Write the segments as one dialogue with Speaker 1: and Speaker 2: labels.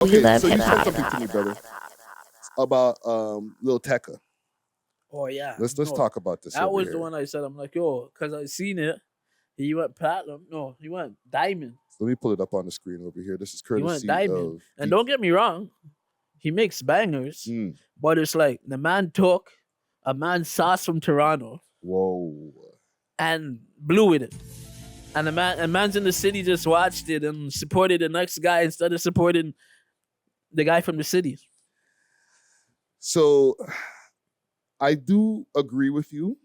Speaker 1: We
Speaker 2: Okay,
Speaker 1: love
Speaker 2: so
Speaker 1: hip
Speaker 2: you said
Speaker 1: hop.
Speaker 2: something to me, brother, about Lil Tecca.
Speaker 3: Oh yeah,
Speaker 2: Let's
Speaker 3: no,
Speaker 2: talk about this
Speaker 3: that
Speaker 2: over
Speaker 3: was the
Speaker 2: here.
Speaker 3: one I said. I'm like, yo, because I seen it. He went platinum. No, he went diamond.
Speaker 2: So let me pull it up on the screen over here. This is
Speaker 3: He went
Speaker 2: courtesy
Speaker 3: diamond.
Speaker 2: of
Speaker 3: And don't get me wrong, he makes bangers,
Speaker 2: Mm.
Speaker 3: but it's like the man took a man's sauce from Toronto
Speaker 2: Whoa.
Speaker 3: and blew with it. And the man's in the city just watched it and supported the next guy instead of supporting the guy from the city.
Speaker 2: So I do agree with you.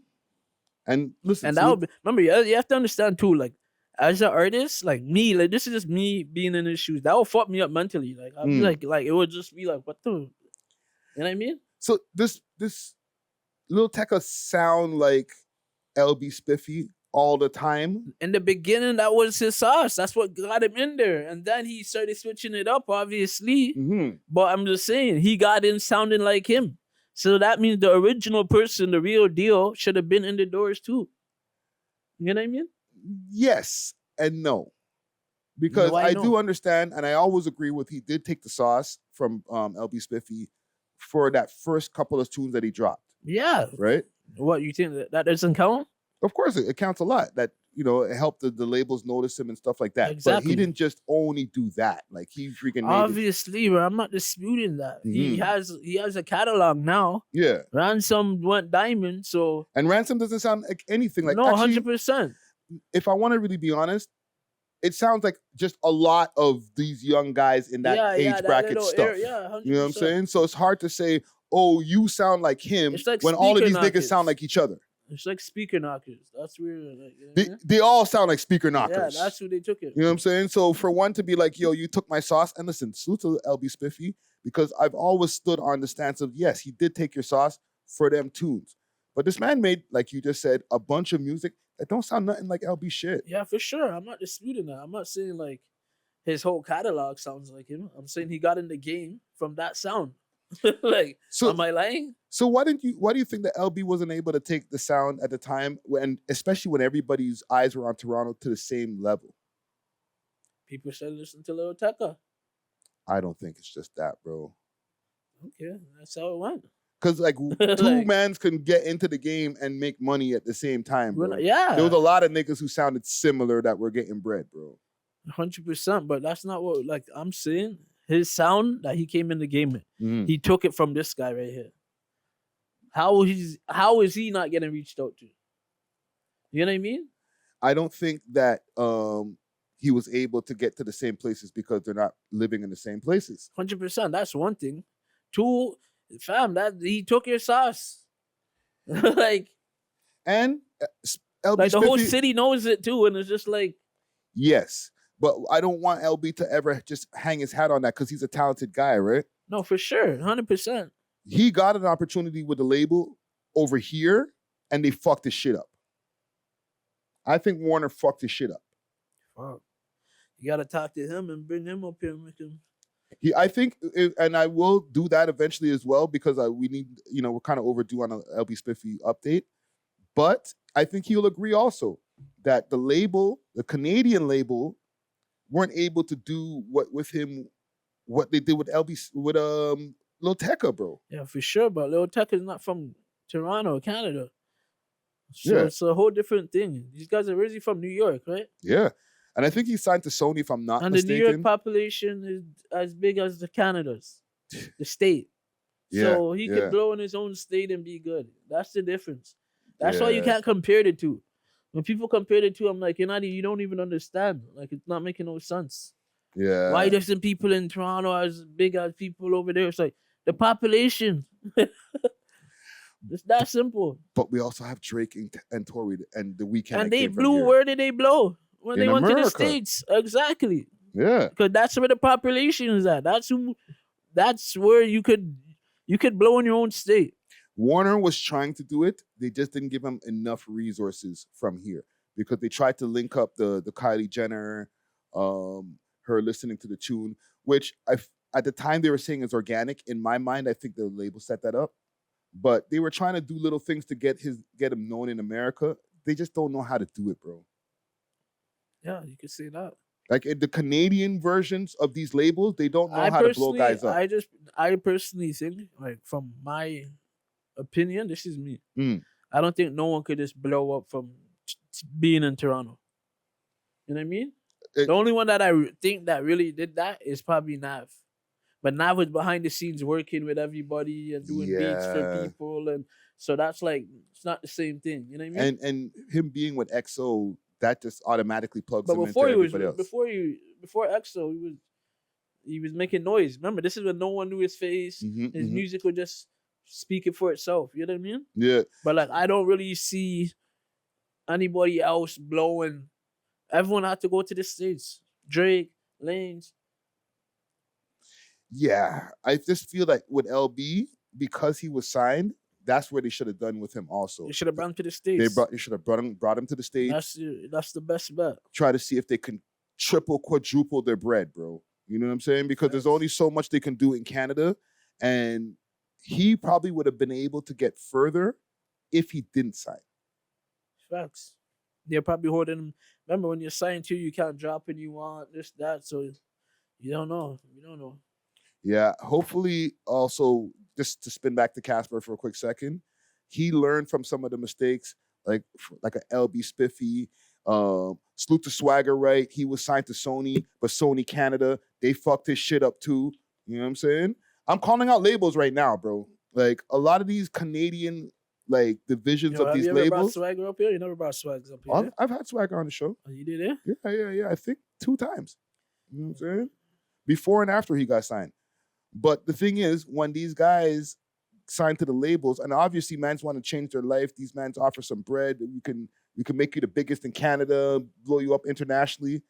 Speaker 2: And listen,
Speaker 3: And that would be, remember, you have to understand too, like, as an artist, like me, like this is just me being in his shoes. That would fuck me up mentally. Like I'd be like it would just be like, what the, you know what I mean?
Speaker 2: so this Lil Tecca sound like LB Spiffy all the time.
Speaker 3: In the beginning, that was his sauce. That's what got him in there. And then he started switching it up, obviously.
Speaker 2: Mm-hmm.
Speaker 3: But I'm just saying, he got in sounding like him. So that means the original person, the real deal, should have been in the doors too. You know what I mean?
Speaker 2: Yes and no. Because
Speaker 3: Why
Speaker 2: I
Speaker 3: no?
Speaker 2: do understand, and I always agree with he did take the sauce from LB Spiffy for that first couple of tunes that he dropped.
Speaker 3: Yeah.
Speaker 2: Right?
Speaker 3: What, you think that doesn't count?
Speaker 2: Of course, it counts a lot. That it helped the labels notice him and stuff like that. But
Speaker 3: Exactly.
Speaker 2: he didn't just only do that. Like he freaking made
Speaker 3: Obviously, bro, I'm not disputing that. He has a catalog now.
Speaker 2: Yeah.
Speaker 3: Ransom went diamond, so
Speaker 2: And Ransom doesn't sound like anything like
Speaker 3: no,
Speaker 2: actually,
Speaker 3: 100%.
Speaker 2: if I want to really be honest, it sounds like just a lot of these young guys in that age bracket stuff.
Speaker 3: 100%.
Speaker 2: You know what I'm saying? So it's hard to say, oh, you sound like him
Speaker 3: It's like
Speaker 2: when all of
Speaker 3: speaker
Speaker 2: these
Speaker 3: knockers.
Speaker 2: niggas sound like each other.
Speaker 3: It's like speaker knockers. That's weird. Like, you know what I mean?
Speaker 2: They all sound like speaker
Speaker 3: Yeah,
Speaker 2: knockers.
Speaker 3: that's who they took it.
Speaker 2: You know what I'm saying? So for one to be like, yo, you took my sauce, and listen, salute to LB Spiffy, because I've always stood on the stance of, yes, he did take your sauce for them tunes. But this man made, like you just said, a bunch of music that don't sound nothing like LB shit.
Speaker 3: Yeah, for sure. I'm not disputing that. I'm not saying like his whole catalog sounds like him. I'm saying he got in the game from that sound. Like,
Speaker 2: So-
Speaker 3: am I lying?
Speaker 2: So why do you think that LB wasn't able to take the sound at the time, when especially when everybody's eyes were on Toronto, to the same level?
Speaker 3: People should listen to Lil Tecca.
Speaker 2: I don't think it's just that, bro.
Speaker 3: Okay, that's how it went.
Speaker 2: Because like two
Speaker 3: Like-
Speaker 2: mans can get into the game and make money at the same time, bro.
Speaker 3: Yeah,
Speaker 2: There was a lot of niggas who sounded similar that were getting bread, bro.
Speaker 3: 100%. But that's not what, like, I'm saying. His sound that he came in the game with,
Speaker 2: Mhm.
Speaker 3: he took it from this guy right here. How is he not getting reached out to? You know what I mean?
Speaker 2: I don't think that he was able to get to the same places because they're not living in the same places.
Speaker 3: 100%. That's one thing. Two, fam, that he took your sauce. Like
Speaker 2: And LB
Speaker 3: the whole
Speaker 2: Spiffy-
Speaker 3: city knows it too, and it's just like,
Speaker 2: Yes, but I don't want LB to ever just hang his hat on that because he's a talented guy, right?
Speaker 3: no, for sure, 100%.
Speaker 2: He got an opportunity with the label over here, and they fucked his shit up. I think Warner fucked his shit up.
Speaker 3: Fuck. You gotta talk to him and bring him up here and make him.
Speaker 2: I think, and I will do that eventually as well, because we need, we're kind of overdue on a LB Spiffy update. But I think he'll agree also that the label, the Canadian label, weren't able to do what they did with Lil Tecca, bro.
Speaker 3: Yeah, for sure. But Lil Tecca is not from Toronto, Canada. So
Speaker 2: Yeah.
Speaker 3: it's a whole different thing. These guys are originally from New York, right?
Speaker 2: Yeah. And I think he signed to Sony, if I'm not
Speaker 3: And
Speaker 2: mistaken.
Speaker 3: the New York population is as big as the Canada's, the state.
Speaker 2: Yeah,
Speaker 3: So he
Speaker 2: yeah.
Speaker 3: could blow in his own state and be good. That's the difference. That's why you
Speaker 2: Yeah.
Speaker 3: can't compare the two. When people compare the two, I'm like, you don't even understand. Like, it's not making no sense.
Speaker 2: Yeah.
Speaker 3: Why different people in Toronto as big as people over there? It's like the population. It's that simple.
Speaker 2: But we also have Drake and Tory and The Weeknd.
Speaker 3: And
Speaker 2: that
Speaker 3: they
Speaker 2: came from
Speaker 3: blew.
Speaker 2: here.
Speaker 3: Where did they blow? When
Speaker 2: In
Speaker 3: they went to the
Speaker 2: America.
Speaker 3: States. Exactly.
Speaker 2: Yeah.
Speaker 3: Because that's where the population is at. That's where you could blow in your own state.
Speaker 2: Warner was trying to do it. They just didn't give him enough resources from here, because they tried to link up the Kylie Jenner, her listening to the tune, which at the time they were saying is organic. In my mind, I think the label set that up. But they were trying to do little things to get him known in America. They just don't know how to do it, bro.
Speaker 3: Yeah, you could say that.
Speaker 2: Like in the Canadian versions of these labels, they don't know how to blow guys up.
Speaker 3: I personally think, like, from my opinion, this is me.
Speaker 2: Mm.
Speaker 3: I don't think no one could just blow up from being in Toronto. You know what I mean?
Speaker 2: It-
Speaker 3: The only one that think that really did that is probably Nav. But Nav was behind the scenes working with everybody and doing beats for
Speaker 2: Yeah.
Speaker 3: people, and so that's like, it's not the same thing. You know what I mean?
Speaker 2: And him being with XO, that just automatically plugs
Speaker 3: But
Speaker 2: him into everybody else.
Speaker 3: before EXO, he was making noise. Remember, this is when no one knew his face. His music was just speaking for itself. You know what I mean?
Speaker 2: Yeah.
Speaker 3: But like, I don't really see anybody else blowing. Everyone had to go to the States. Drake, Lanes.
Speaker 2: Yeah. I just feel like with LB, because he was signed, that's where they should have done with him also.
Speaker 3: They should have brought him to the States.
Speaker 2: They should have brought him to the States.
Speaker 3: That's the best bet.
Speaker 2: Try to see if they can triple, quadruple their bread, bro. You know what I'm saying? Because there's only so much they can do in Canada. And he probably would have been able to get further if he didn't sign.
Speaker 3: Facts. They're probably holding him. Remember, when you're signed to, you can't drop when you want, this, that. So you don't know. You don't know.
Speaker 2: Yeah. Hopefully, also, just to spin back to Casper for a quick second, he learned from some of the mistakes, like a LB Spiffy. Salute to Swagger, right? He was signed to Sony, but Sony Canada, they fucked his shit up too. You know what I'm saying? I'm calling out labels right now, bro. Like a lot of these Canadian like divisions of these
Speaker 3: you ever brought
Speaker 2: labels.
Speaker 3: Swagger up here? You never brought Swagger up here?
Speaker 2: I've had Swagger on the show.
Speaker 3: Oh, you did it?
Speaker 2: Yeah. I think 2 times. You know what I'm saying? Before and after he got signed. But the thing is, when these guys sign to the labels, and obviously mans want to change their life, these mans offer some bread. We can make you the biggest in Canada, blow you up internationally.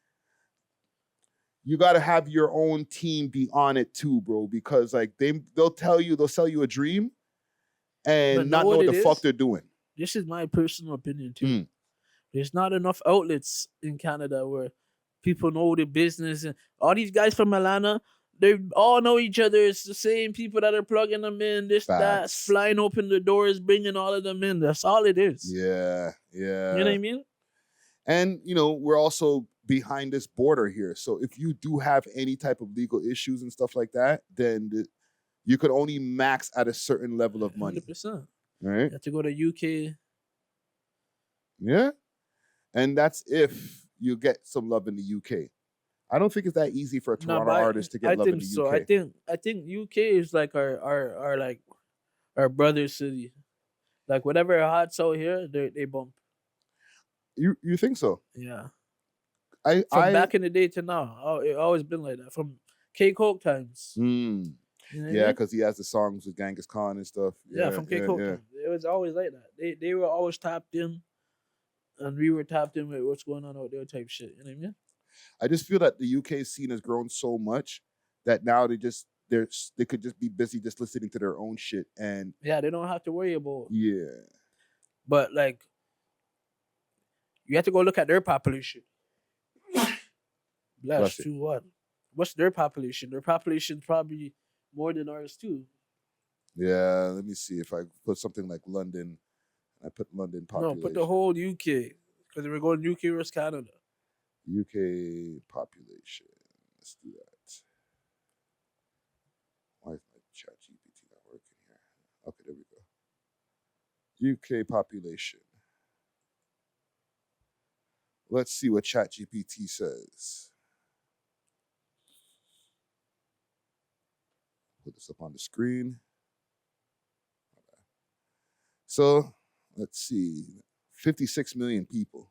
Speaker 2: You got to have your own team be on it too, bro, because like they'll sell you a dream and not know what the fuck they're doing.
Speaker 3: This is my personal opinion too. There's not enough outlets in Canada where people know the business, and all these guys from Atlanta, they all know each other. It's the same people that are plugging them in, this, that, flying open the doors, bringing all of them in. That's all it is.
Speaker 2: Yeah.
Speaker 3: You know what I mean?
Speaker 2: And, we're also behind this border here. So if you do have any type of legal issues and stuff like that, then you could only max at a certain level of money.
Speaker 3: 100%.
Speaker 2: Right?
Speaker 3: You have to go to UK.
Speaker 2: Yeah. And that's if you get some love in the UK. I don't think it's that easy for a Toronto artist to get love in the UK.
Speaker 3: I think UK is like our brother city. Like whatever hot's out here, they bump.
Speaker 2: You think so?
Speaker 3: Yeah. From back in the day to now, it always been like that. From K-Coke times.
Speaker 2: Yeah, because he has the songs with Genghis Khan and stuff.
Speaker 3: Yeah, from K-Coke times. It was always like that. They were always tapped in, and we were tapped in with what's going on out there type shit. You know what I mean?
Speaker 2: I just feel that the UK scene has grown so much that now they could just be busy just listening to their own shit, and
Speaker 3: yeah, they don't have to worry about.
Speaker 2: Yeah.
Speaker 3: But like, you have to go look at their population. Bless to what? What's their population? Their population probably more than ours too.
Speaker 2: Yeah, let me see if I put something like London. I put London population.
Speaker 3: No, put the whole UK, because we're going UK versus Canada.
Speaker 2: UK population. Let's do that. Why is my chat GPT not working here? Okay, there we go. UK population. Let's see what chat GPT says. Put this up on the screen. So, let's see. 56 million people.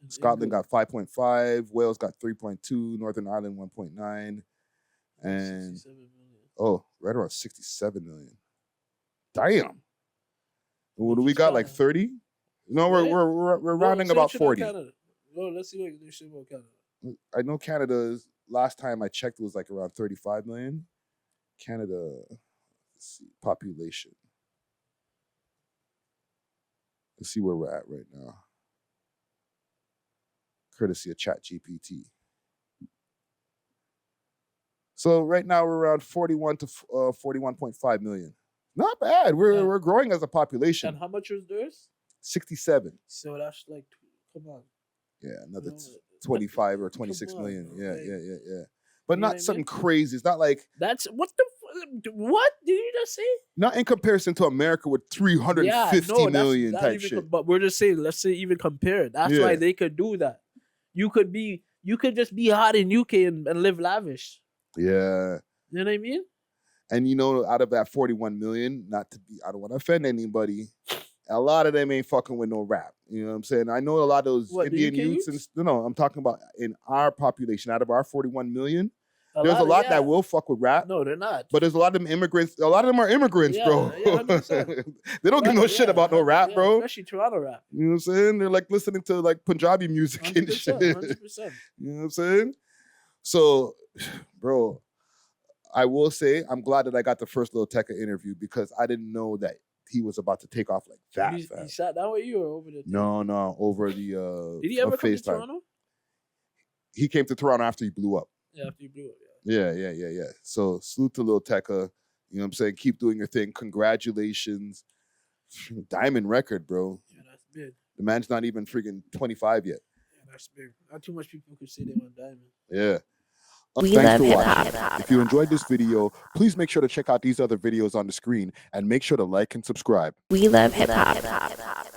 Speaker 2: Scotland got 5.5, Wales got 3.2, Northern Ireland 1.9, and right around 67 million. Damn. What do we got? Like 30? No, we're rounding about 40.
Speaker 3: Well, let's see what they say about Canada.
Speaker 2: I know Canada's last time I checked was like around 35 million. Canada, let's see, population. Let's see where we're at right now. Courtesy of ChatGPT. So right now we're around 41 to 41.5 million. Not bad. We're growing as a population.
Speaker 3: And how much was theirs?
Speaker 2: 67.
Speaker 3: So that's like, come on.
Speaker 2: Yeah, another 25 or 26
Speaker 3: on,
Speaker 2: million.
Speaker 3: bro,
Speaker 2: Yeah,
Speaker 3: like,
Speaker 2: yeah. But
Speaker 3: you know what I
Speaker 2: not something
Speaker 3: mean?
Speaker 2: crazy. It's not like
Speaker 3: That's what did you just say?
Speaker 2: not in comparison to America with 350
Speaker 3: no, that's
Speaker 2: million
Speaker 3: not
Speaker 2: type
Speaker 3: even.
Speaker 2: shit.
Speaker 3: But we're just saying, let's say even compare it. That's
Speaker 2: Yeah.
Speaker 3: why they could do that. You could just be hot in UK and live lavish.
Speaker 2: Yeah.
Speaker 3: You know what I mean?
Speaker 2: And out of that 41 million, I don't want to offend anybody. A lot of them ain't fucking with no rap. You know what I'm saying? I know a lot of those
Speaker 3: What, the
Speaker 2: Indian
Speaker 3: UK
Speaker 2: youths
Speaker 3: youths?
Speaker 2: no, I'm talking about in our population, out of our 41 million, there's a lot that will fuck with rap.
Speaker 3: No, they're not.
Speaker 2: But there's a lot of them immigrants. A lot of them are immigrants, bro.
Speaker 3: Yeah, 100%.
Speaker 2: They don't give no shit about no rap, bro.
Speaker 3: Especially Toronto rap.
Speaker 2: You know what I'm saying? They're like listening to like Punjabi music and
Speaker 3: 100%,
Speaker 2: shit.
Speaker 3: 100%.
Speaker 2: You know what I'm saying? So, bro, I will say I'm glad that I got the first Lil Tecca interview because I didn't know that he was about to take off like that.
Speaker 3: He sat down with you or over the
Speaker 2: No, over the
Speaker 3: Did he ever come to
Speaker 2: FaceTime.
Speaker 3: Toronto?
Speaker 2: He came to Toronto after he blew up.
Speaker 3: Yeah, after you blew up,
Speaker 2: Yeah. So salute to Lil Tecca. You know what I'm saying? Keep doing your thing. Congratulations. Diamond record, bro.
Speaker 3: Yeah, that's big.
Speaker 2: The man's not even freaking 25 yet.
Speaker 3: Yeah, that's big. Not too much people could say they want diamond.
Speaker 2: Yeah.
Speaker 1: We
Speaker 2: Thanks
Speaker 1: love
Speaker 2: for
Speaker 1: hip-hop.
Speaker 2: watching. If you enjoyed this video, please make sure to check out these other videos on the screen and make sure to like and subscribe.
Speaker 1: We love hip hop.